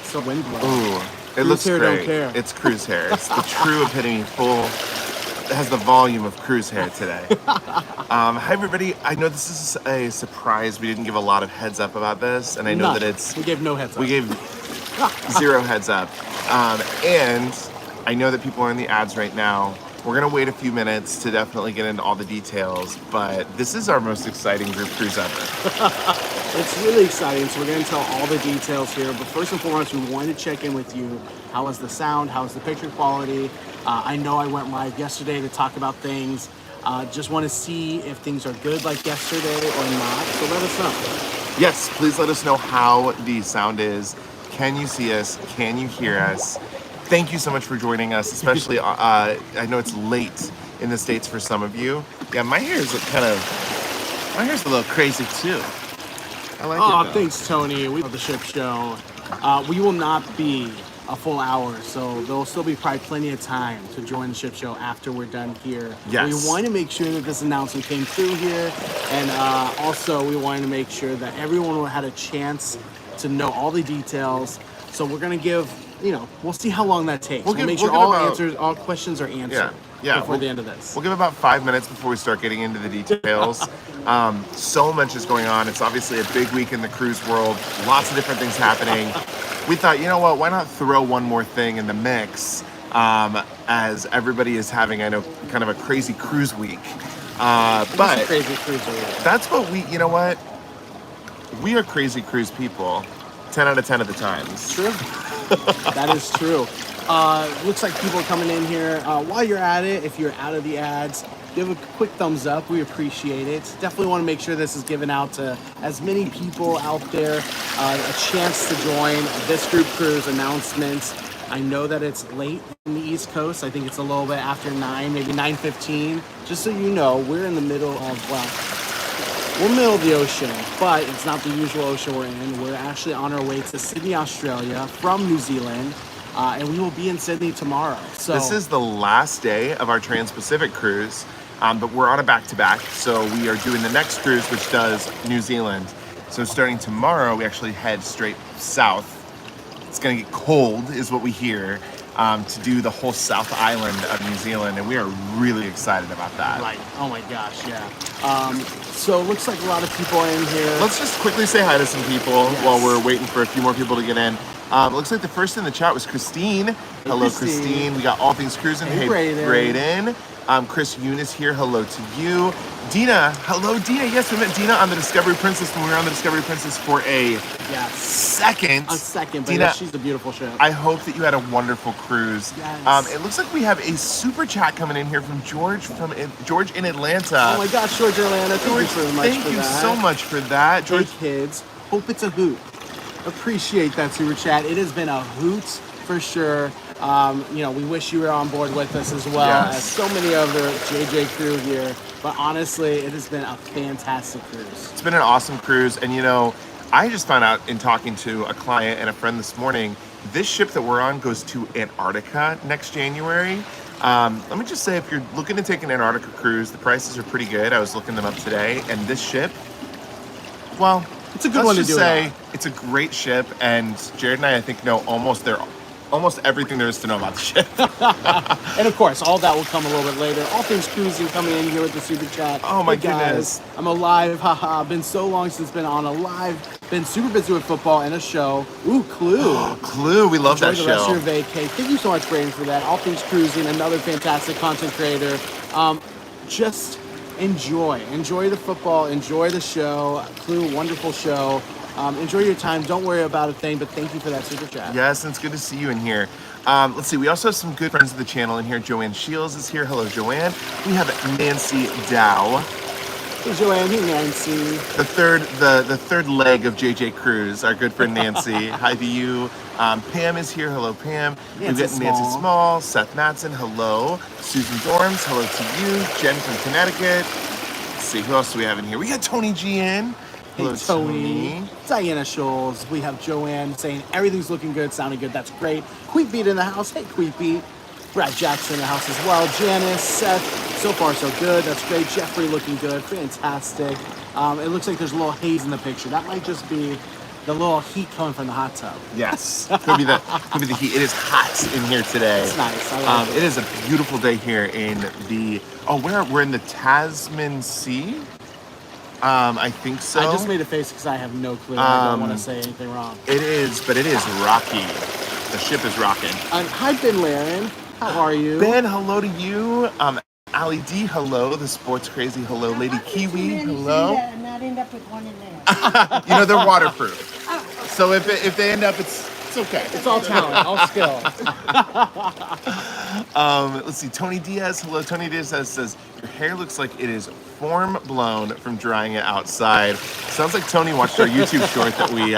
So wind blows. Ooh, it Cruise looks hair, great. don't care. It's cruise hair. It's the true epitome, full. It has the volume of cruise hair today. Hi everybody. I know this is a surprise. We didn't give a lot of heads up about this, and I know None. that it's We gave no heads up. we gave 0 heads up. And I know that people are in the ads right now. We're gonna wait a few minutes to definitely get into all the details, but this is our most exciting group cruise ever. It's really exciting, so we're going to tell all the details here. But first and foremost, we wanted to check in with you. How was the sound? How was the picture quality? I know I went live yesterday to talk about things. Just want to see if things are good like yesterday or not. So let us know. Yes, please let us know how the sound is. Can you see us? Can you hear us? Thank you so much for joining us, especially, I know it's late in the States for some of you. Yeah, my hair is my hair's a little crazy too. I like it though. Thanks, Tony. We love the ship show. We will not be a full hour, so there'll still be probably plenty of time to join the ship show after we're done here. Yes. We want to make sure that this announcement came through here, and also we wanted to make sure that everyone had a chance to know all the details. So we're gonna give, we'll see how long that takes. We'll make sure all questions are answered before the end of this. We'll give about 5 minutes before we start getting into the details. So much is going on. It's obviously a big week in the cruise world. Lots of different things happening. We thought, you know what, why not throw one more thing in the mix as everybody is having, I know, kind of a crazy cruise week. But crazy cruise week. That's what we are crazy cruise people 10 out of 10 of the times. True. That is true. Looks like people are coming in here. While you're at it, if you're out of the ads, give a quick thumbs up. We appreciate it. Definitely want to make sure this is given out to as many people out there. A chance to join this group cruise announcement. I know that it's late in the East Coast. I think it's a little bit after 9, maybe 9:15. Just so you know, we're in the middle of, we're middle of the ocean, but it's not the usual ocean we're in. We're actually on our way to Sydney, Australia from New Zealand. And we will be in Sydney tomorrow. So this is the last day of our Trans-Pacific cruise, but we're on a back-to-back. So we are doing the next cruise, which does New Zealand. So starting tomorrow, we actually head straight south. It's gonna get cold, is what we hear, to do the whole South Island of New Zealand, and we are really excited about that. Right. Oh my gosh, yeah. So it looks like a lot of people are in here. Let's just quickly say hi to some people while we're waiting for a few more people to get in. It looks like the first in the chat was Christine. Hello, Christine. We got All Things Cruising. Hey, Brayden. Chris Eunice here. Hello to you. Dina. Hello, Dina. Yes, we met Dina on the Discovery Princess when we were on the Discovery Princess for a second. A second, but Dina, she's a beautiful ship. I hope that you had a wonderful cruise. Yes. It looks like we have a super chat coming in here from George in Atlanta. Oh my gosh, George Atlanta. Thank you so much for that. George, hey kids, hope it's a hoot. Appreciate that super chat. It has been a hoot for sure. We wish you were on board with us as well as so many other JJ crew here. But honestly, it has been a fantastic cruise. It's been an awesome cruise. And I just found out in talking to a client and a friend this morning, this ship that we're on goes to Antarctica next January. Let me just say, if you're looking to take an Antarctica cruise, the prices are pretty good. I was looking them up today. And this ship, well, it's a good one to do. It's a great ship, and Jared and I think, know almost everything there is to know about the ship. And of course, all that will come a little bit later. All Things Cruising coming in here with the super chat. Oh my goodness. I'm alive, haha. Been so long since been on a live. Been super busy with football and a show. Ooh, Clue. Oh, Clue, we love that show. Enjoy the rest of your vacay. Thank you so much, Brayden, for that. All Things Cruising, another fantastic content creator. Just enjoy the football, enjoy the show. Clue, wonderful show. Enjoy your time. Don't worry about a thing, but thank you for that super chat. Yes, and it's good to see you in here. Let's see, we also have some good friends of the channel in here. Joanne Shields is here. Hello, Joanne. We have Nancy Dow. Hey, Joanne. Hey, Nancy. The third leg of JJ Cruise, our good friend Nancy. Hi to you. Pam is here. Hello, Pam. We've got Nancy Small, Seth Matson. Hello. Susan Dorms. Hello to you. Jen from Connecticut. Let's see, who else do we have in here? We got Tony G in. Hey, Tony. Diana Scholes. We have Joanne saying everything's looking good, sounding good. That's great. Queep Beat in the house. Hey, Queep Beat. Brad Jackson in the house as well. Janice, Seth. So far, so good. That's great. Jeffrey looking good. Fantastic. It looks like there's a little haze in the picture. That might just be the little heat coming from the hot tub. Yes, could be the heat. It is hot in here today. It's nice. I like it is a beautiful day here in the we're in the Tasman Sea. I think so. I just made a face because I have no clue. I don't want to say anything wrong. It is, but it is rocky. The ship is rocking. Hi, Ben Laren. How are you? Ben, hello to you. Ali D, hello. The sports crazy, hello. Lady Kiwi, hello. And not end up with one in there. You know they're waterproof, so if they end up, it's okay. It's all talent, all skill. Let's see. Tony Diaz, hello. Tony Diaz says your hair looks like it is form blown from drying it outside. Sounds like Tony watched our YouTube short that we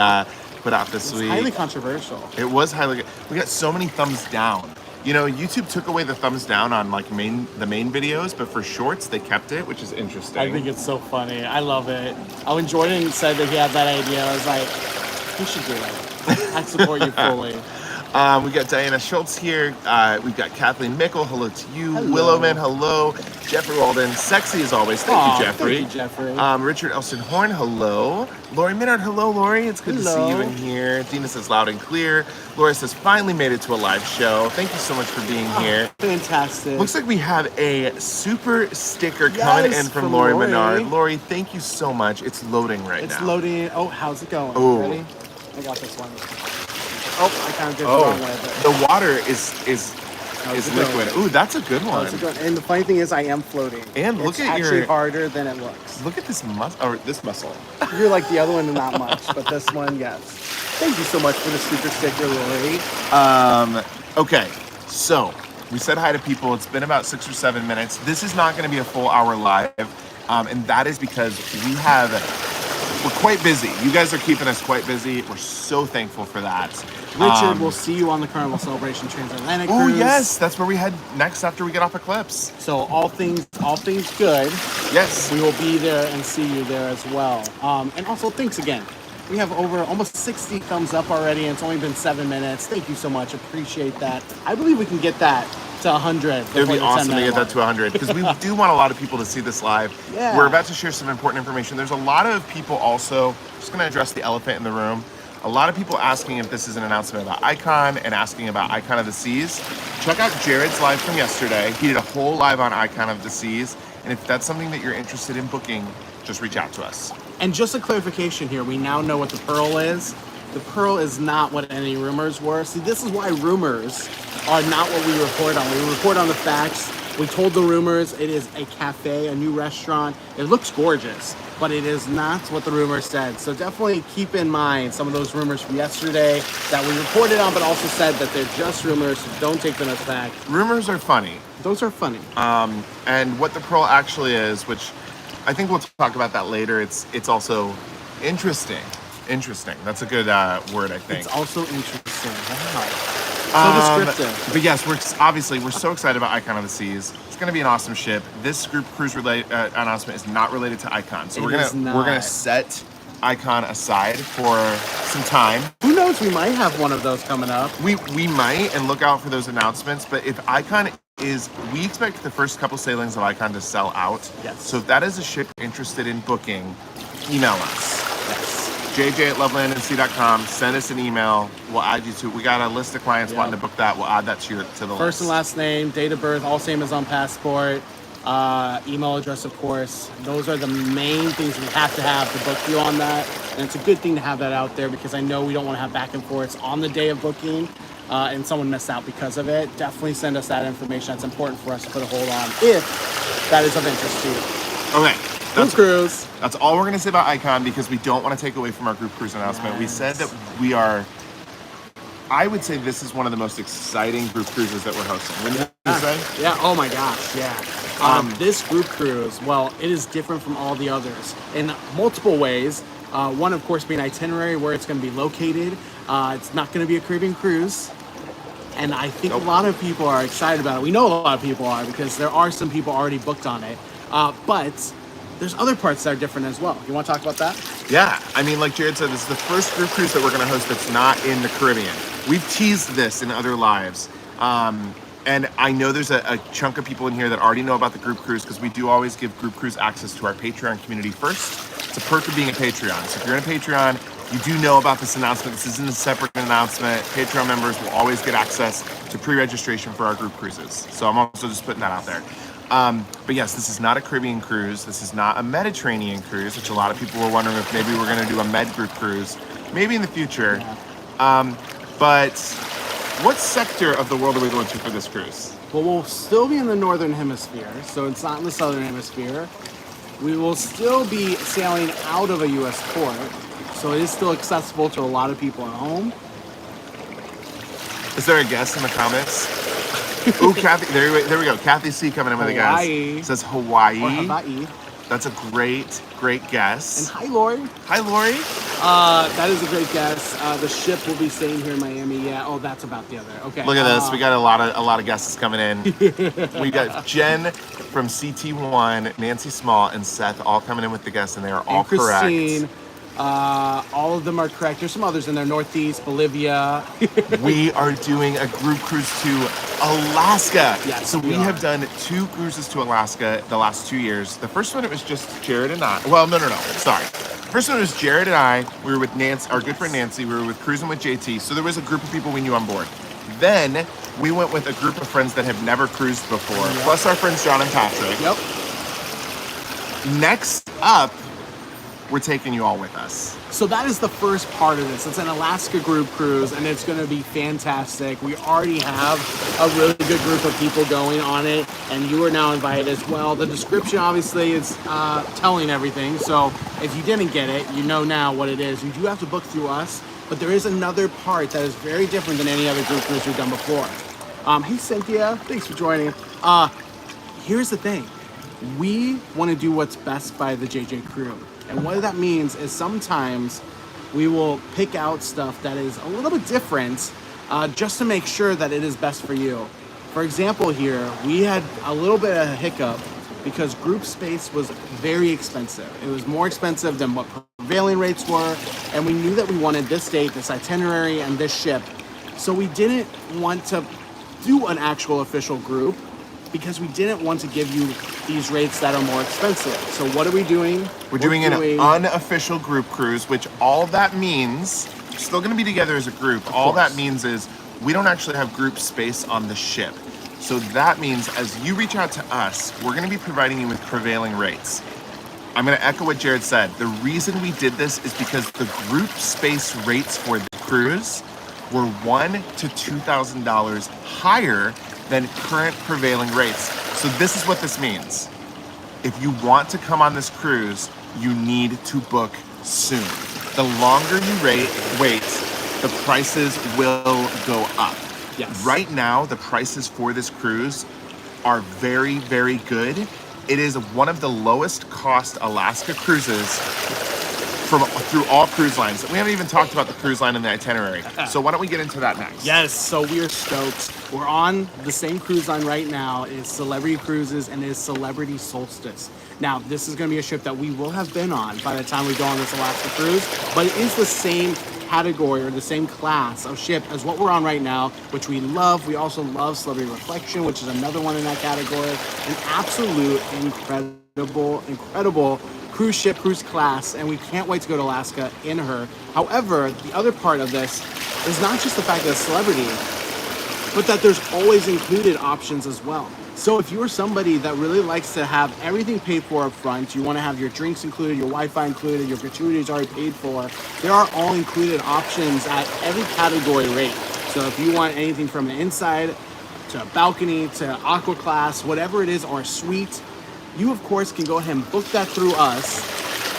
put out this week. Highly controversial. It was highly. We got so many thumbs down. You know, YouTube took away the thumbs down on like the main videos, but for shorts they kept it, which is interesting. I think it's so funny. I love it. When Jordan said that he had that idea, I was like, you should do it. I support you fully. We got Diana Schultz here. We've got Kathleen Mickle. Hello to you. Hello. Willowman. Hello. Jeffrey Walden. Sexy as always. Thank you, Jeffrey. Thank you, Jeffrey. Richard Elston Horn. Hello. Lori Minard. Hello, Lori. It's good to see you in here. Dina says loud and clear. Laura says finally made it to a live show. Thank you so much for being here. Fantastic. Looks like we have a super sticker coming in from Lori Minard. Lori, thank you so much. It's loading right now. It's loading. Oh, how's it going? Oh. Ready? I got this one. Oh, I kind of did the wrong way. But The water is liquid. Ooh, that's a good one. That's a good. And the funny thing is, I am floating. And look it's at actually your- harder than it looks. Look at this this muscle. You're like the other one, not much, but this one, yes. Thank you so much for the super sticker, Lori. Okay, so we said hi to people. It's been about 6 or 7 minutes. This is not going to be a full hour live, and that is because we're quite busy. You guys are keeping us quite busy. We're so thankful for that. Richard, we'll see you on the Carnival Celebration Transatlantic Oh Cruise. yes, that's where we head next after we get off Eclipse. So all things good. Yes. We will be there and see you there as well. And also, thanks again. We have over almost 60 thumbs up already, and it's only been 7 minutes. Thank you so much. Appreciate that. I believe we can get that to 100. It would be awesome to get that to 100 because we do want a lot of people to see this live. Yeah. We're about to share some important information. There's a lot of people also, just going to address the elephant in the room. A lot of people asking if this is an announcement about Icon and asking about Icon of the Seas. Check out Jared's live from yesterday. He did a whole live on Icon of the Seas. And if that's something that you're interested in booking, just reach out to us. And just a clarification here, we now know what the Pearl is. The Pearl is not what any rumors were. See, this is why rumors are not what we report on. We report on the facts. We told the rumors it is a cafe, a new restaurant. It looks gorgeous, but it is not what the rumors said. So definitely keep in mind some of those rumors from yesterday that we reported on, but also said that they're just rumors, so don't take them as fact. Rumors are funny. Those are funny. And what the Pearl actually is, which I think we'll talk about that later, it's also interesting. Interesting. That's a good word, I think. It's also interesting. Wow. So descriptive. But yes, we're so excited about Icon of the Seas. It's going to be an awesome ship. This group cruise announcement is not related to Icon, so we're gonna set Icon aside for some time. Who knows? We might have one of those coming up. We might, and look out for those announcements. But if Icon we expect the first couple sailings of Icon to sell out. Yes. So if that is a ship you're interested in booking, email us. Yes. jj@lovelandnc.com. Send us an email. We'll add you to. We got a list of clients wanting to book that. We'll add that to the list. First and last name, date of birth, all same as on passport. Email address, of course. Those are the main things we have to book you on that. And it's a good thing to have that out there because I know we don't want to have back and forths on the day of booking and someone missed out because of it. Definitely send us that information. That's important for us to put a hold on if that is of interest to you. Okay. Group cruise. That's all we're going to say about Icon because we don't want to take away from our group cruise announcement. Yes. We said that we are, I would say this is one of the most exciting group cruises that we're hosting. Wouldn't you say? Yeah, oh my gosh, yeah. This group cruise, well, it is different from all the others in multiple ways. One, of course, being Itinerary, where it's going to be located. It's not going to be a Caribbean cruise. And I think a lot of people are excited about it. We know a lot of people are because there are some people already booked on it. But there's other parts that are different as well. You want to talk about that? Yeah. I mean, like Jared said, this is the first group cruise that we're going to host that's not in the Caribbean. We've teased this in other lives. And I know there's a chunk of people in here that already know about the group cruise because we do always give group cruise access to our Patreon community first. It's a perk of being a Patreon. So if you're in a Patreon, You do know about this announcement. This isn't a separate announcement. Patreon members will always get access to pre-registration for our group cruises. So I'm also just putting that out there. But yes, this is not a Caribbean cruise. This is not a Mediterranean cruise, which a lot of people were wondering if maybe we're going to do a Med group cruise, maybe in the future. Yeah. But what sector of the world are we going to for this cruise? Well, we'll still be in the northern hemisphere, so it's not in the southern hemisphere. We will still be sailing out of a U.S. port, so it is still accessible to a lot of people at home. Is there a guess in the comments? Ooh, Kathy, there we go. Kathy C coming in with a guess. Hawaii. It says Hawaii. Or Hawaii. That's a great guess. And hi, Lori. Hi, Lori. That is a great guess. The ship will be staying here in Miami. Yeah. Oh, that's about the other. Okay. Look at this. We got a lot of guesses coming in. We got Jen from CT1, Nancy Small, and Seth all coming in with the guess, and they are all and Christine, correct. All of them are correct. There's some others in there. Northeast, Bolivia. We are doing a group cruise to Alaska. Yes, so we are. have done 2 cruises to Alaska the last 2 years. The first one, it was just Jared and I. Well, no. Sorry. First one was Jared and I. We were with Nancy, our good friend Nancy. We were with cruising with JT. So there was a group of people we knew on board. Then we went with a group of friends that have never cruised before, plus our friends John and Patrick. Yep. Next up, we're taking you all with us. So that is the first part of this. It's an Alaska group cruise, and it's going to be fantastic. We already have a really good group of people going on it, and you are now invited as well. The description obviously is telling everything, so if you didn't get it, you know now what it is. You do have to book through us, but there is another part that is very different than any other group cruise we've done before. Hey Cynthia, thanks for joining. Here's the thing. We want to do what's best by the JJ crew. And what that means is sometimes we will pick out stuff that is a little bit different just to make sure that it is best for you. For example here, we had a little bit of a hiccup because group space was very expensive. It was more expensive than what prevailing rates were, and we knew that we wanted this date, this itinerary, and this ship. So we didn't want to do an actual official group because we didn't want to give you these rates that are more expensive. So what are we doing? We're doing an unofficial group cruise, which all that means, we're still gonna be together as a group. All that means is we don't actually have group space on the ship. So that means as you reach out to us, we're gonna be providing you with prevailing rates. I'm gonna echo what Jared said. The reason we did this is because the group space rates for the cruise were $1,000 to $2,000 higher than current prevailing rates. So this is what this means. If you want to come on this cruise, you need to book soon. The longer you wait, the prices will go up. Yes. Right now, the prices for this cruise are very, very good. It is one of the lowest cost Alaska cruises through all cruise lines. We haven't even talked about the cruise line in the itinerary. So why don't we get into that next? Yes, so we are stoked. We're on the same cruise line right now. It's Celebrity Cruises and it's Celebrity Solstice. Now, this is gonna be a ship that we will have been on by the time we go on this Alaska cruise, but it is the same category or the same class of ship as what we're on right now, which we love. We also love Celebrity Reflection, which is another one in that category. An absolute incredible cruise ship, cruise class, and we can't wait to go to Alaska in her. However, the other part of this is not just the fact that it's Celebrity, but that there's always included options as well. So if you're somebody that really likes to have everything paid for up front, you want to have your drinks included, your Wi-Fi included, your gratuities already paid for, there are all included options at every category rate. So if you want anything from an inside to a balcony to aqua class, whatever it is, or a suite, you of course can go ahead and book that through us.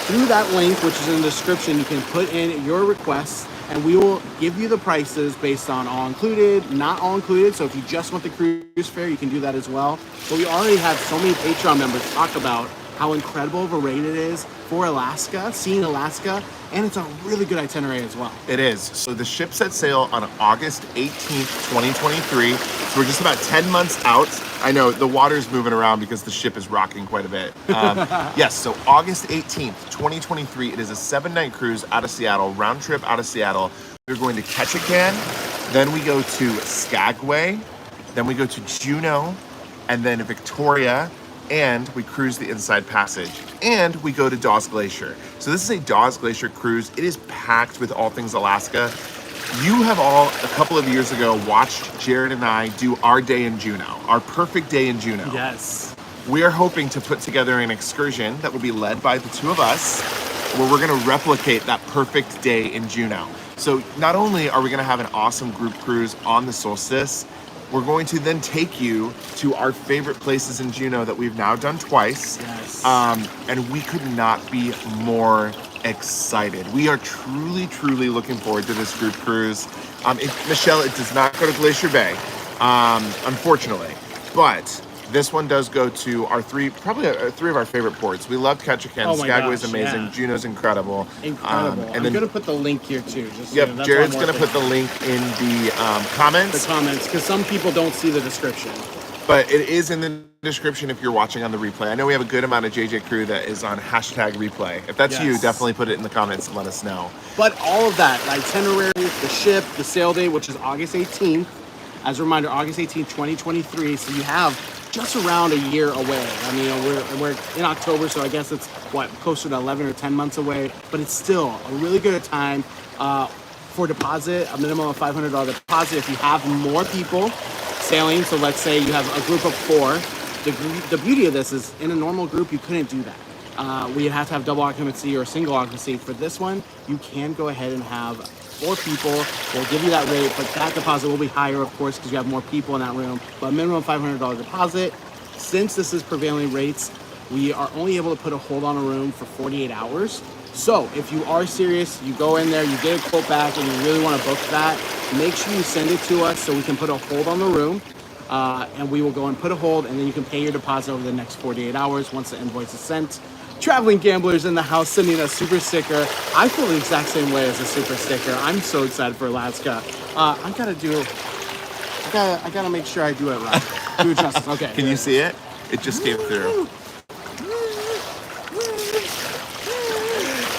Through that link, which is in the description, you can put in your requests and we will give you the prices based on all included, not all included. So if you just want the cruise fare, you can do that as well. But we already have so many Patreon members talk about how incredible of a rate it is for Alaska, seeing Alaska, and it's a really good itinerary as well. It is. So the ship set sail on August 18th, 2023. So we're just about 10 months out. I know the water's moving around because the ship is rocking quite a bit. Yes, so August 18th, 2023, it is a 7-night cruise out of Seattle, round trip out of Seattle. We're going to KETCHIKAN, then we go to SKAGWAY, then we go to JUNEAU, and then Victoria, and we cruise the Inside Passage, and we go to Dawes Glacier. So this is a Dawes Glacier cruise. It is packed with all things Alaska. You have all, a couple of years ago, watched Jared and I do our day in Juneau, our perfect day in Juneau. Yes. We are hoping to put together an excursion that will be led by the two of us, where we're gonna replicate that perfect day in Juneau. So not only are we gonna have an awesome group cruise on the Solstice, we're going to then take you to our favorite places in Juneau that we've now done twice. Yes. And we could not be more excited. We are truly, truly looking forward to this group cruise. Michelle, it does not go to Glacier Bay, unfortunately, but this one does go to our three of our favorite ports. We love Ketchikan. Oh my Skagway's gosh, amazing. yeah. Juneau's incredible. Incredible. And I'm then, gonna put the link here too. Just yep, that's Jared's one more gonna put the link in the comments. the comments, because some people don't see the description. But it is in the description if you're watching on the replay. I know we have a good amount of JJ crew that is on #replay. If that's you, Yes. definitely put it in the comments and let us know. But all of that, the itinerary, the ship, the sail date, which is August 18th. As a reminder, August 18th, 2023. So you have just around a year away. I mean, we're in October, so I guess it's closer to 11 or 10 months away. But it's still a really good time for deposit, a minimum of $500 deposit. If you have more people sailing, so let's say you have a group of 4. The beauty of this is in a normal group, you couldn't do that. We have to have double occupancy or single occupancy. For this one, you can go ahead and have 4 people. We'll give you that rate, but that deposit will be higher, of course, because you have more people in that room. But minimum $500 deposit. Since this is prevailing rates, we are only able to put a hold on a room for 48 hours. So if you are serious, you go in there, you get a quote back, and you really want to book that, make sure you send it to us so we can put a hold on the room. And we will go and put a hold, and then you can pay your deposit over the next 48 hours once the invoice is sent. Traveling gamblers in the house sending a super sticker. I feel the exact same way as a super sticker. I'm so excited for Alaska. I gotta make sure I do it right. Do it justice. Okay. Can you see it? It just came through.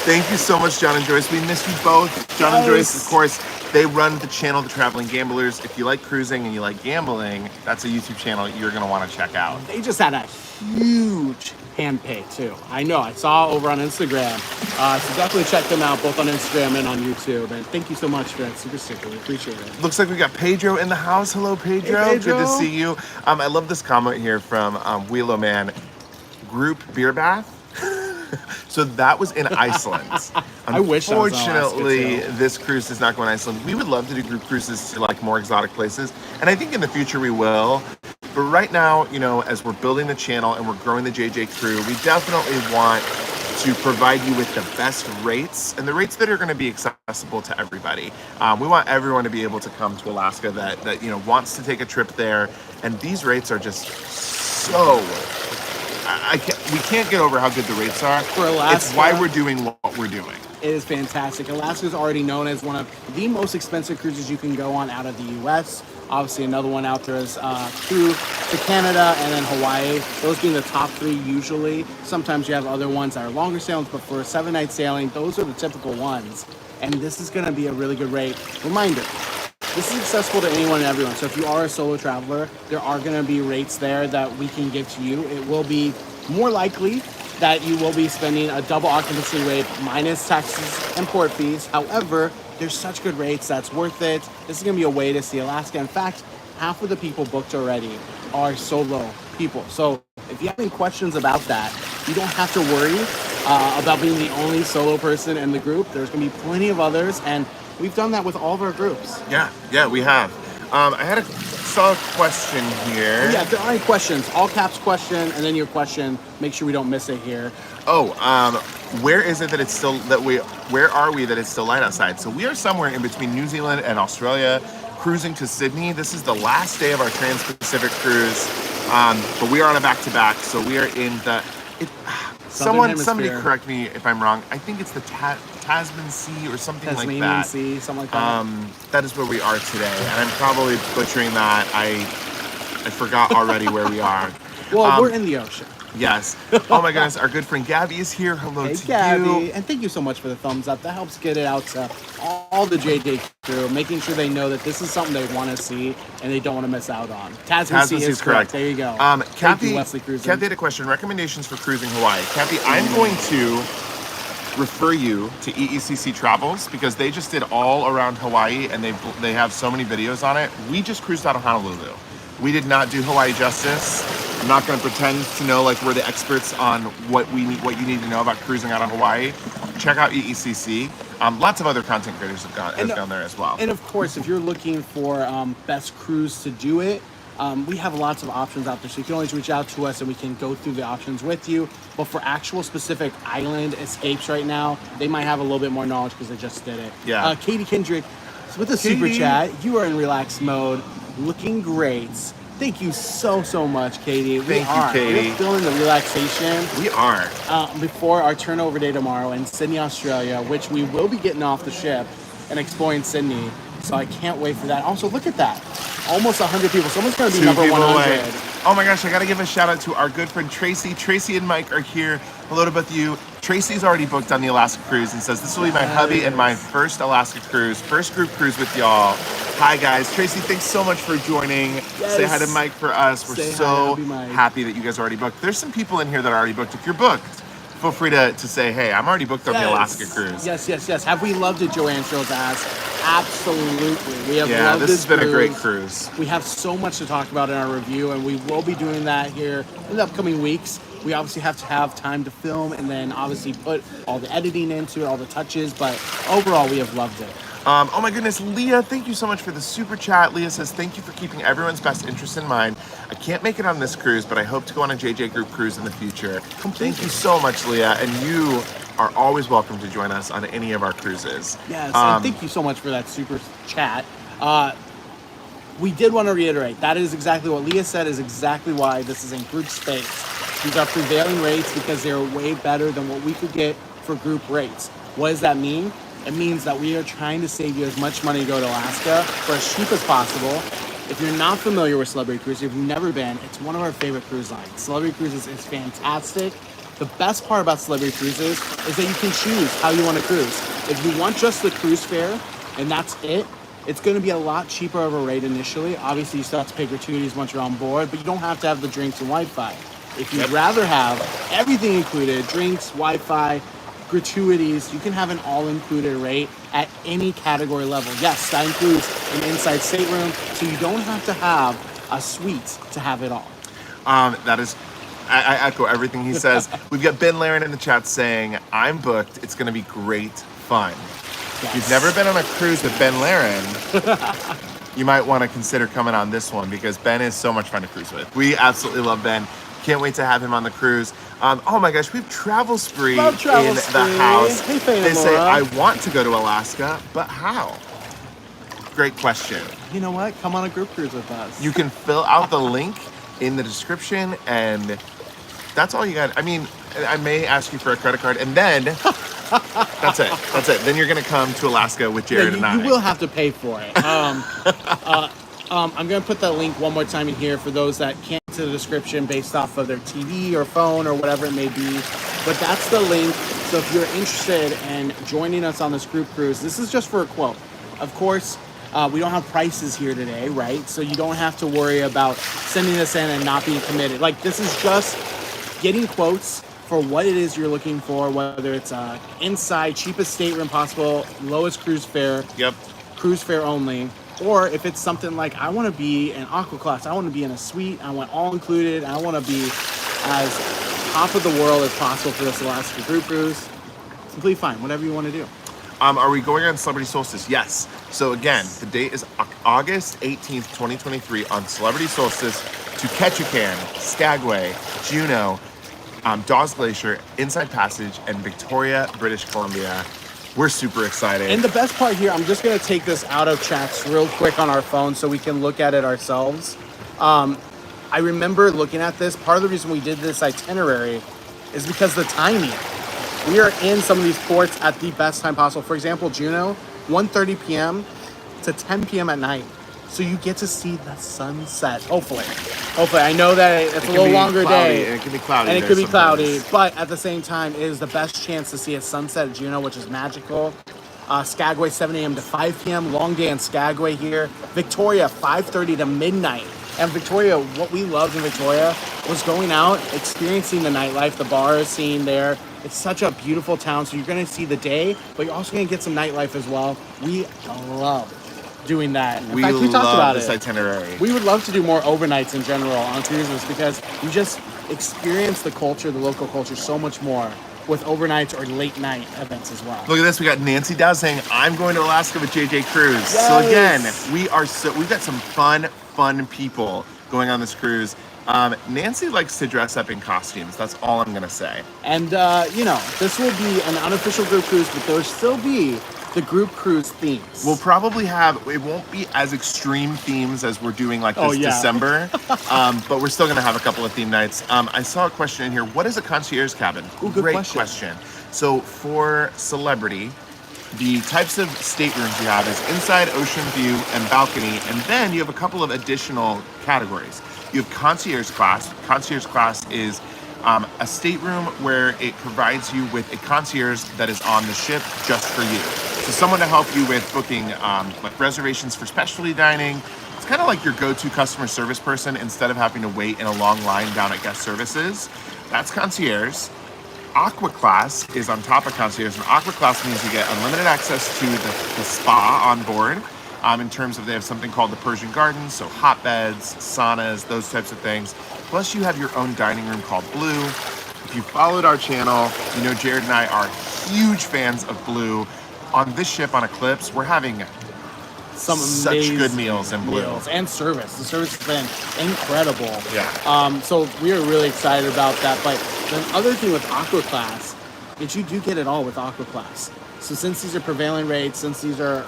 Thank you so much, John and Joyce. We miss you both. John and Joyce, of course, they run the channel, The Traveling Gamblers. If you like cruising and you like gambling, that's a YouTube channel you're going to want to check out. They just had a huge hand pay too. I know, I saw over on Instagram. So definitely check them out both on Instagram and on YouTube. And thank you so much for that super sticker. We appreciate it. Looks like we got Pedro in the house. Hello, Pedro. Hey, Pedro. Good to see you. I love this comment here from Wheelo Man. Group beer bath. So that was in Iceland. I wish that was in Alaska, Unfortunately, too. this cruise does not go in Iceland. We would love to do group cruises to like more exotic places, and I think in the future we will. But right now, you know, as we're building the channel and we're growing the JJ crew, we definitely want to provide you with the best rates and the rates that are going to be accessible to everybody. We want everyone to be able to come to Alaska that you know wants to take a trip there, and these rates are just so. We can't get over how good the rates are. For Alaska, it's why we're doing what we're doing. It is fantastic. Alaska is already known as one of the most expensive cruises you can go on out of the U.S. Obviously, another one out there is through to Canada and then Hawaii. Those being the top 3 usually. Sometimes you have other ones that are longer sailings, but for a 7-night sailing, those are the typical ones. And this is going to be a really good rate. Reminder, this is accessible to anyone and everyone. So if you are a solo traveler, there are going to be rates there that we can give to you. It will be more likely that you will be spending a double occupancy rate minus taxes and port fees. However, there's such good rates that's worth it. This is going to be a way to see Alaska. In fact, half of the people booked already are solo people. So if you have any questions about that, you don't have to worry about being the only solo person in the group. There's going to be plenty of others, and we've done that with all of our groups. Yeah, we have. I saw a question here. Yeah, if there are any questions, all caps question, and then your question. Make sure we don't miss it here. Where is it that it's still where are we that it's still light outside? So we are somewhere in between New Zealand and Australia, cruising to Sydney. This is the last day of our Trans-Pacific cruise, but we are on a back-to-back. So we are in the. Somebody correct me if I'm wrong. I think it's the Tasman Sea or something like that. Tasmanian Sea, something like that. That is where we are today, and I'm probably butchering that. I forgot already where we are. Well, we're in the ocean. Yes. Oh my goodness, our good friend Gabby is here. Hello Hey, to Gabby. you. And thank you so much for the thumbs up. That helps get it out to all all the JJ crew, making sure they know that this is something they want to see and they don't want to miss out on. Tasman is correct. There you go. Thank you, Wesley Cruising. Kathy had a question. Recommendations for cruising Hawaii. Kathy, I'm going to refer you to EECC Travels because they just did all around Hawaii and they have so many videos on it. We just cruised out of Honolulu. We did not do Hawaii justice. I'm not going to pretend to know like we're the experts on what you need to know about cruising out of Hawaii. Check out EECC. Lots of other content creators have gone there as well. And of course, if you're looking for best cruise to do it, we have lots of options out there. So you can always reach out to us and we can go through the options with you. But for actual specific island escapes right now, they might have a little bit more knowledge because they just did it. Yeah. Katie Kendrick, with the super chat, you are in relaxed mode, looking great. Thank you so much, Katie. Thank you, Katie. We're feeling the relaxation. We are. Before our turnover day tomorrow in Sydney, Australia, which we will be getting off the ship and exploring Sydney. So I can't wait for that. Also, look at that. Almost 100 people. Someone's going to be number 100. Away. Oh my gosh, I got to give a shout out to our good friend Tracy. Tracy and Mike are here. Hello to both of you. Tracy's already booked on the Alaska cruise and says, this will be my hubby and my first Alaska cruise. First group cruise with y'all. Hi guys. Tracy, thanks so much for joining. Yes. Say hi to Mike for us. We're so happy that you guys are already booked. There's some people in here that are already booked. If you're booked, feel free to say, hey, I'm already booked on the Alaska cruise. Yes. Have we loved it, Joanne Shrills asks? Absolutely. We have loved this has been a great cruise. We have so much to talk about in our review, and we will be doing that here in the upcoming weeks. We obviously have to have time to film and then obviously put all the editing into it, all the touches, but overall we have loved it. Oh my goodness, Leah, thank you so much for the super chat. Leah says, thank you for keeping everyone's best interest in mind. I can't make it on this cruise, but I hope to go on a JJ group cruise in the future. Completely. Thank you so much, Leah, and you are always welcome to join us on any of our cruises. Yes, and thank you so much for that super chat. We did want to reiterate, that is exactly what Leah said is exactly why this is in group space. These are prevailing rates because they're way better than what we could get for group rates. What does that mean? It means that we are trying to save you as much money to go to Alaska for as cheap as possible. If you're not familiar with Celebrity Cruises, if you've never been, it's one of our favorite cruise lines. Celebrity Cruises is fantastic. The best part about Celebrity Cruises is that you can choose how you want to cruise. If you want just the cruise fare and that's it, it's going to be a lot cheaper of a rate initially. Obviously, you still have to pay gratuities once you're on board, but you don't have to have the drinks and Wi-Fi. If you'd rather have everything included, drinks, Wi-Fi, gratuities, you can have an all-included rate at any category level. Yes, that includes an inside stateroom, so you don't have to have a suite to have it all. That is, I echo everything he says. We've got Ben Laren in the chat saying, I'm booked. It's going to be great fun. Yes. If you've never been on a cruise with Ben Laren, you might want to consider coming on this one because Ben is so much fun to cruise with. We absolutely love Ben. Can't wait to have him on the cruise. Oh my gosh, we have Travel Spree in the house. Hey, they say, I want to go to Alaska, but how? Great question. You know what? Come on a group cruise with us. You can fill out the link in the description, and that's all you got. I mean, I may ask you for a credit card, and then that's it. That's it. Then you're going to come to Alaska with Jared and I. You will have to pay for it. I'm going to put that link one more time in here for those that can't see the description based off of their TV or phone or whatever it may be. But that's the link. So if you're interested in joining us on this group cruise, this is just for a quote. Of course, we don't have prices here today, right? So you don't have to worry about sending this in and not being committed. Like, this is just getting quotes for what it is you're looking for, whether it's inside, cheapest stateroom possible, lowest cruise fare, cruise fare only. Or if it's something like, I want to be in Aqua Class, I want to be in a suite, I want all included, I want to be as top of the world as possible for this Alaska group cruise, completely fine, whatever you want to do. Are we going on Celebrity Solstice? Yes. So again, the date is August 18th, 2023 on Celebrity Solstice to Ketchikan, Skagway, Juneau, Dawes Glacier, Inside Passage, and Victoria, British Columbia. We're super excited. And the best part here, I'm just going to take this out of chats real quick on our phone so we can look at it ourselves. I remember looking at this. Part of the reason we did this itinerary is because the timing. We are in some of these ports at the best time possible. For example, Juneau, 1:30 p.m. to 10 p.m. at night. So you get to see the sunset, hopefully. Hopefully, I know that it's a little longer day. And it can be cloudy. And it could be cloudy, but at the same time, it is the best chance to see a sunset at Juneau, which is magical. Skagway 7 a.m. to 5 p.m. Long day on Skagway here. Victoria 5:30 to midnight. And Victoria, what we loved in Victoria was going out, experiencing the nightlife, the bars, seeing there. It's such a beautiful town, so you're going to see the day, but you're also going to get some nightlife as well. We love doing that. In fact, we talked about this it. itinerary. We would love to do more overnights in general on cruises because you just experience the culture, the local culture, so much more with overnights or late night events as well. Look at this. We got Nancy Dawes saying, I'm going to Alaska with JJ Cruise. Yes. So again, we've got some fun people going on this cruise. Nancy likes to dress up in costumes. That's all I'm going to say. And, this will be an unofficial group cruise, but there'll still be the group cruise themes. We'll probably it won't be as extreme themes as we're doing like this December, but we're still going to have a couple of theme nights. I saw a question in here. What is a concierge cabin? Ooh, good Great question. So for Celebrity, the types of staterooms you have is inside, ocean view, and balcony, and then you have a couple of additional categories. You have concierge class. Concierge class is a stateroom where it provides you with a concierge that is on the ship just for you. So someone to help you with booking like reservations for specialty dining. It's kind of like your go-to customer service person instead of having to wait in a long line down at guest services. That's concierge. Aqua class is on top of concierge, and aqua class means you get unlimited access to the spa on board. In terms of, they have something called the Persian Gardens, so hot beds, saunas, those types of things. Plus you have your own dining room called Blue. If you followed our channel, you know Jared and I are huge fans of Blue. On this ship on Eclipse, we're having some such good meals in Blue. And service. The service has been incredible. Yeah. So we are really excited about that. But the other thing with Aqua Class is you do get it all with Aqua Class. So since these are prevailing rates, since these are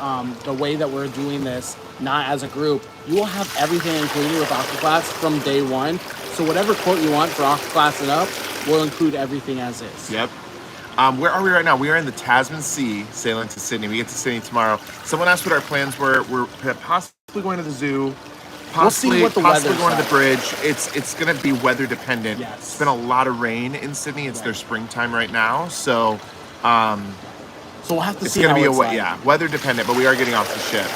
the way that we're doing this, not as a group, you will have everything included with Aqua Class from day one. So whatever quote you want for Aqua Class and up, we'll include everything as is. Yep. Where are we right now? We are in the Tasman Sea, sailing to Sydney. We get to Sydney tomorrow. Someone asked what our plans were. We're possibly going to the zoo. Possibly, we'll see what the possibly going weather's to the bridge. It's going to be weather dependent. Yes. It's been a lot of rain in Sydney. It's their springtime right now, so we'll have to it's see going to how be it's like. weather dependent. But we are getting off the ship.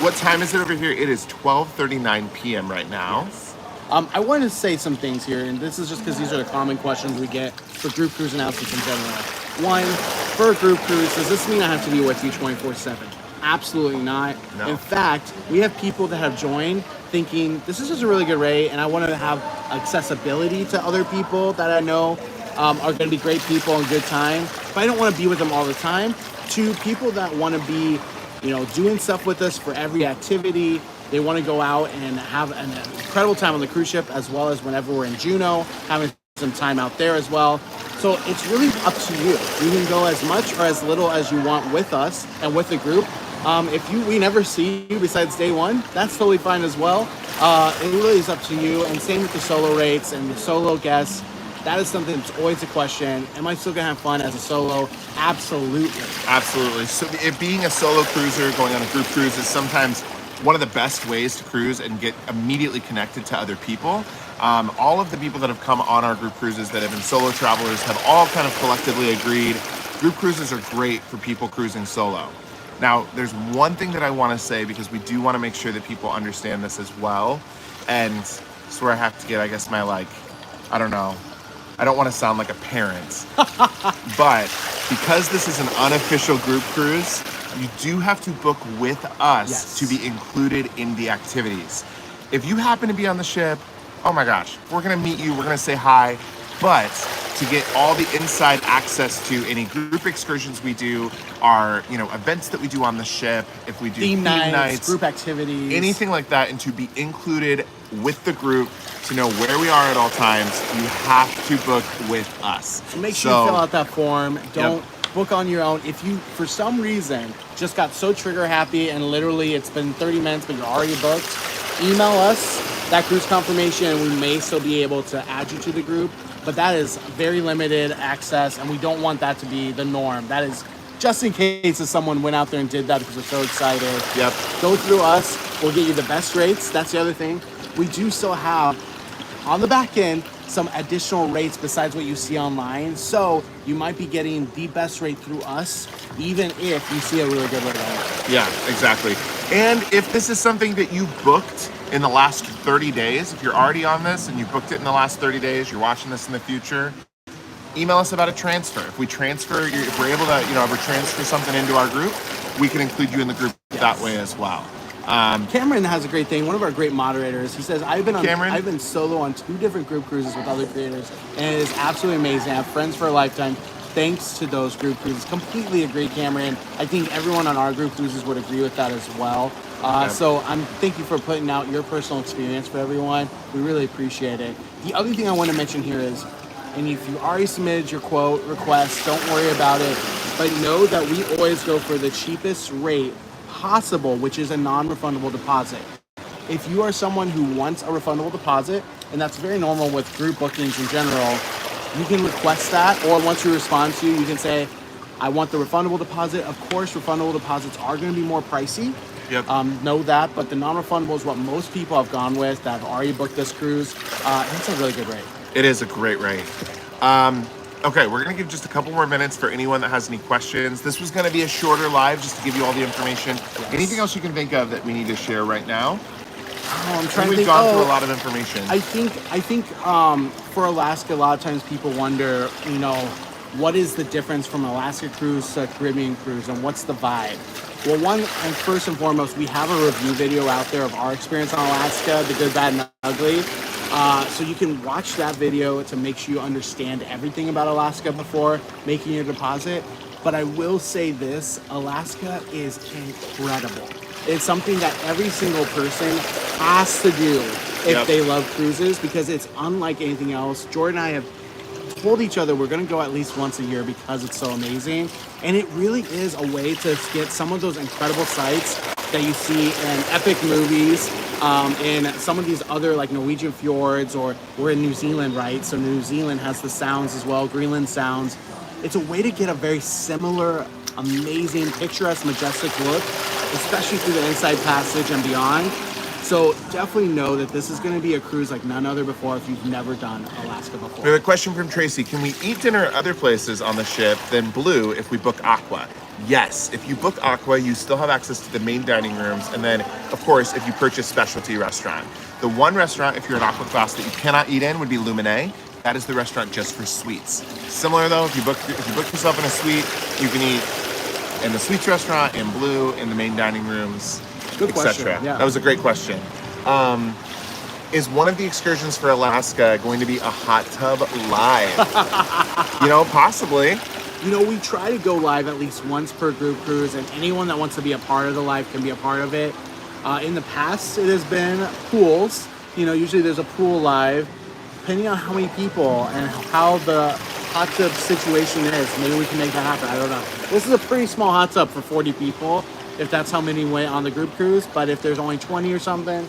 What time is it over here? It is 12:39 p.m. right now. Yes. I want to say some things here, and this is just because these are the common questions we get for group cruise announcements in general. One, for a group cruise, does this mean I have to be with you 24/7? Absolutely not. No. In fact, we have people that have joined thinking this is just a really good rate, and I want to have accessibility to other people that I know are going to be great people and good time, but I don't want to be with them all the time. To people that want to be, doing stuff with us for every activity. They want to go out and have an incredible time on the cruise ship, as well as whenever we're in Juneau, having some time out there as well. So it's really up to you. You can go as much or as little as you want with us and with the group. If we never see you besides day one, that's totally fine as well. It really is up to you. And same with the solo rates and the solo guests. That is something that's always a question. Am I still gonna have fun as a solo? Absolutely. Absolutely. So if being a solo cruiser, going on a group cruise is sometimes one of the best ways to cruise and get immediately connected to other people. All of the people that have come on our group cruises that have been solo travelers have all kind of collectively agreed group cruises are great for people cruising solo. Now, there's one thing that I want to say, because we do want to make sure that people understand this as well. And it's where I have to get, I guess, my I don't know. I don't want to sound like a parent, but because this is an unofficial group cruise, you do have to book with us to be included in the activities. If you happen to be on the ship, oh my gosh, we're gonna meet you, we're gonna say hi, but to get all the inside access to any group excursions we do, our events that we do on the ship, if we do theme nights, group activities, anything like that, and to be included with the group, to know where we are at all times, you have to book with us. So make sure you fill out that form. Don't book on your own. If you, for some reason, just got so trigger happy and literally it's been 30 minutes but you're already booked, email us that cruise confirmation and we may still be able to add you to the group. But that is very limited access and we don't want that to be the norm. That is just in case if someone went out there and did that because they're so excited. Yep. Go through us. We'll get you the best rates. That's the other thing. We do still have, on the back end, some additional rates besides what you see online. So you might be getting the best rate through us, even if you see a really good rate on it. Yeah, exactly. And if this is something that you booked in the last 30 days, if you're already on this and you booked it in the last 30 days, you're watching this in the future, email us about a transfer. If we transfer, if we're able to, ever transfer something into our group, we can include you in the group that way as well. Cameron has a great thing. One of our great moderators. He says, I've been solo on 2 different group cruises with other creators, and it is absolutely amazing. I have friends for a lifetime thanks to those group cruises. Completely agree, Cameron. I think everyone on our group cruises would agree with that as well. So thank you for putting out your personal experience for everyone. We really appreciate it. The other thing I want to mention here is, and if you already submitted your quote request, don't worry about it. But know that we always go for the cheapest rate possible, which is a non-refundable deposit. If you are someone who wants a refundable deposit, and that's very normal with group bookings in general, you can request that, or once we respond to you, you can say, I want the refundable deposit. Of course, refundable deposits are going to be more pricey. Yep. Know that, but the non-refundable is what most people have gone with that have already booked this cruise. It's a really good rate. It is a great rate. Okay, we're going to give just a couple more minutes for anyone that has any questions. This was going to be a shorter live just to give you all the information. Yes. Anything else you can think of that we need to share right now? I'm trying to think. We've gone through a lot of information. I think for Alaska, a lot of times people wonder, what is the difference from Alaska cruise to a Caribbean cruise, and what's the vibe? Well, first and foremost, we have a review video out there of our experience on Alaska, the good, bad, and ugly. So you can watch that video to make sure you understand everything about Alaska before making your deposit. But I will say this, Alaska is incredible. It's something that every single person has to do if they love cruises, because it's unlike anything else. Jordan and I have told each other we're going to go at least once a year because it's so amazing. And it really is a way to get some of those incredible sights that you see in epic movies, in some of these other like Norwegian fjords, or we're in New Zealand, right? So New Zealand has the sounds as well, Greenland sounds. It's a way to get a very similar, amazing, picturesque, majestic look, especially through the Inside Passage and beyond. So definitely know that this is going to be a cruise like none other before if you've never done Alaska before. We have a question from Tracy. Can we eat dinner at other places on the ship than Blue if we book Aqua? Yes, if you book Aqua, you still have access to the main dining rooms. And then, of course, if you purchase specialty restaurant. The one restaurant, if you're an Aqua class, that you cannot eat in would be Luminae. That is the restaurant just for suites. Similar though, if you book yourself in a suite, you can eat in the suites restaurant, in Blue, in the main dining rooms, etc. Yeah. That was a great question. Is one of the excursions for Alaska going to be a hot tub live? Possibly. We try to go live at least once per group cruise, and anyone that wants to be a part of the live can be a part of it. In the past, it has been pools. Usually there's a pool live. Depending on how many people and how the hot tub situation is, maybe we can make that happen. I don't know. This is a pretty small hot tub for 40 people, if that's how many went on the group cruise. But if there's only 20 or something,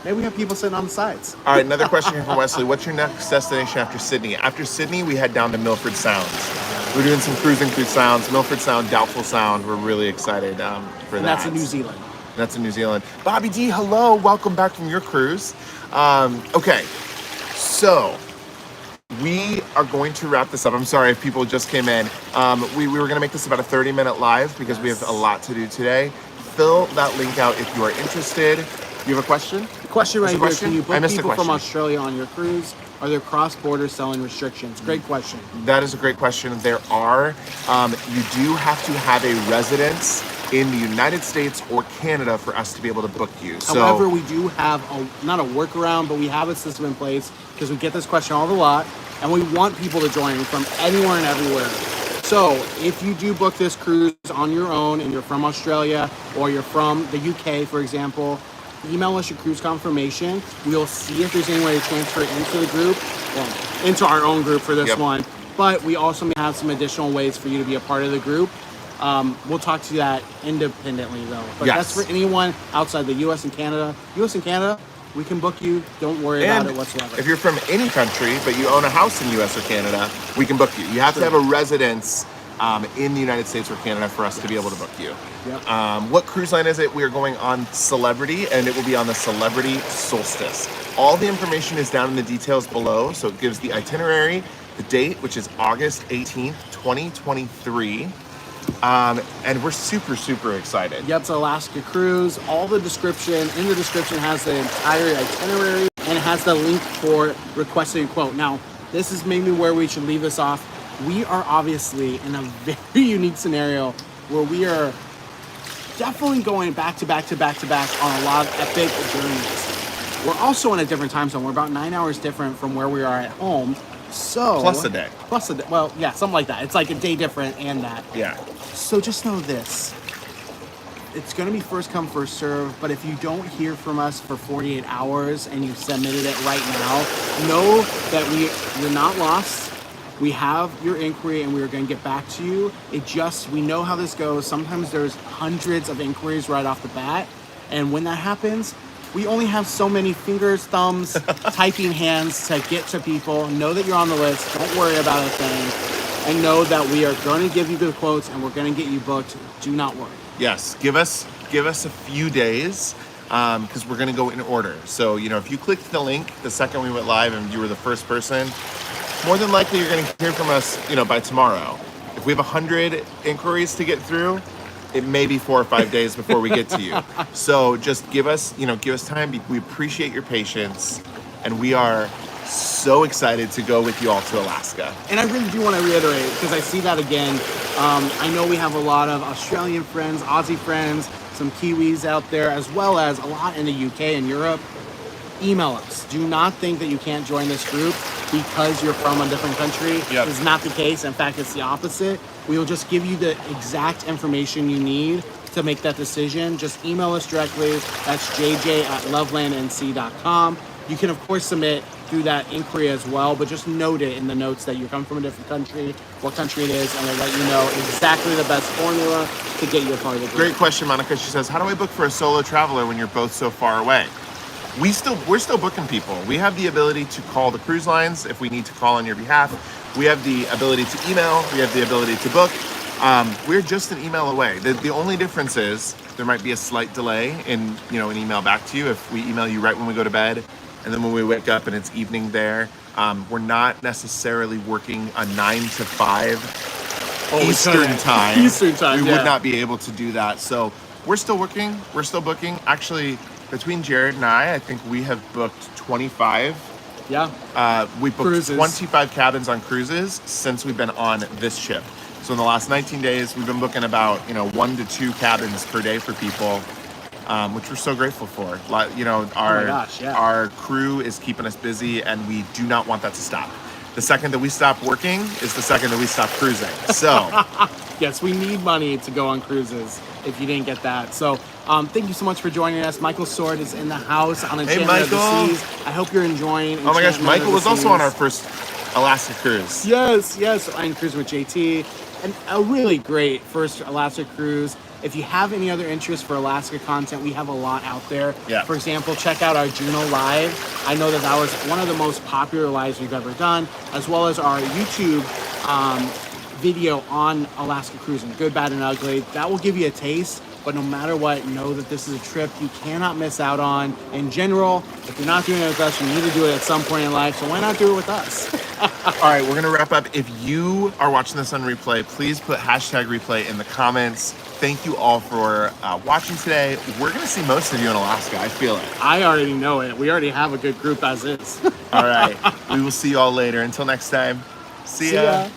maybe we have people sitting on the sides. All right, another question here from Wesley. What's your next destination after Sydney? After Sydney, we head down to Milford Sounds. We're doing some cruising through Sounds. Milford Sound, Doubtful Sound. We're really excited for that. And that's in New Zealand. That's in New Zealand. Bobby D, hello. Welcome back from your cruise. Okay, so we are going to wrap this up. I'm sorry if people just came in. We were going to make this about a 30-minute live because we have a lot to do today. Fill that link out if you are interested. You have a question? The question right here, can you book people from question. Australia on your cruise? Are there cross-border selling restrictions? Great question. That is a great question. There are. You do have to have a residence in the United States or Canada for us to be able to book you. However, we do have, not a workaround, but we have a system in place because we get this question all a lot, and we want people to join from anywhere and everywhere. So if you do book this cruise on your own and you're from Australia or you're from the UK, for example, email us your cruise confirmation. We'll see if there's any way to transfer it into the group, into our own group for this one. But we also may have some additional ways for you to be a part of the group. We'll talk to you that independently though. But that's for anyone outside the US and Canada. US and Canada, we can book you. Don't worry about it whatsoever. If you're from any country, but you own a house in US or Canada, we can book you. You have to have a residence in the United States or Canada for us to be able to book you. Yep. What cruise line is it? We are going on Celebrity, and it will be on the Celebrity Solstice. All the information is down in the details below, so it gives the itinerary, the date, which is August 18th, 2023. And we're super, super excited. Yep, it's an Alaska cruise. All the description, in the description has the entire itinerary, and it has the link for requesting a quote. Now, this is maybe where we should leave this off. We are obviously in a very unique scenario where we are definitely going back to back to back to back on a lot of epic journeys. We're also in a different time zone. We're about 9 hours different from where we are at home. So Plus a day. Plus a day. Well, yeah, something like that. It's like a day different and that. Yeah. So just know this. It's going to be first come, first serve, but if you don't hear from us for 48 hours and you submitted it right now, know that you're not lost. We have your inquiry and we are going to get back to you. We know how this goes. Sometimes there's hundreds of inquiries right off the bat. And when that happens, we only have so many fingers, thumbs, typing hands to get to people. Know that you're on the list. Don't worry about a thing. And know that we are going to give you the quotes and we're going to get you booked. Do not worry. Yes, give us a few days because we're going to go in order. So, if you clicked the link the second we went live and you were the first person, more than likely you're going to hear from us, by tomorrow. If we have 100 inquiries to get through, it may be 4 or 5 days before we get to you. So just give us time. We appreciate your patience, and we are so excited to go with you all to Alaska. And I really do want to reiterate, because I see that again. I know we have a lot of Australian friends, Aussie friends, some Kiwis out there, as well as a lot in the UK and Europe. Email us. Do not think that you can't join this group because you're from a different country. Yep. It's not the case. In fact, it's the opposite. We will just give you the exact information you need to make that decision. Just email us directly. That's jj@lovelandnc.com. You can, of course, submit through that inquiry as well, but just note it in the notes that you come from a different country, what country it is, and we'll let you know exactly the best formula to get you a part of the group. Great question, Monica. She says, how do I book for a solo traveler when you're both so far away? We're still booking people. We have the ability to call the cruise lines if we need to call on your behalf. We have the ability to email. We have the ability to book. We're just an email away. The only difference is there might be a slight delay in an email back to you if we email you right when we go to bed, and then when we wake up and it's evening there. We're not necessarily working a 9 to 5 Eastern time. Eastern time. We yeah. would not be able to do that. So we're still working. We're still booking. Actually, between Jared and I think we have booked 25. Yeah. We booked Cruises. 25 cabins on cruises since we've been on this ship. So in the last 19 days, we've been booking about 1 to 2 cabins per day for people, which we're so grateful for. Our crew is keeping us busy, and we do not want that to stop. The second that we stop working is the second that we stop cruising. So yes, we need money to go on cruises if you didn't get that. So thank you so much for joining us. Michael Sword is in the house on Enchantment of the Seas. I hope you're enjoying Oh my gosh, Enchantment Michael of was the also Seas. on our first Alaska cruise. Yes. I'm cruising with JT. And a really great first Alaska cruise. If you have any other interest for Alaska content, we have a lot out there. Yeah. For example, check out our JUNEAU live. I know that was one of the most popular lives we've ever done, as well as our YouTube video on Alaska cruising, good, bad, and ugly. That will give you a taste, but no matter what, know that this is a trip you cannot miss out on. In general, if you're not doing it with us, you need to do it at some point in life, so why not do it with us? All right, we're gonna wrap up. If you are watching this on replay, please put #replay in the comments. Thank you all for watching today. We're gonna see most of you in Alaska, I feel it. I already know it. We already have a good group as is. All right, we will see you all later. Until next time, see ya.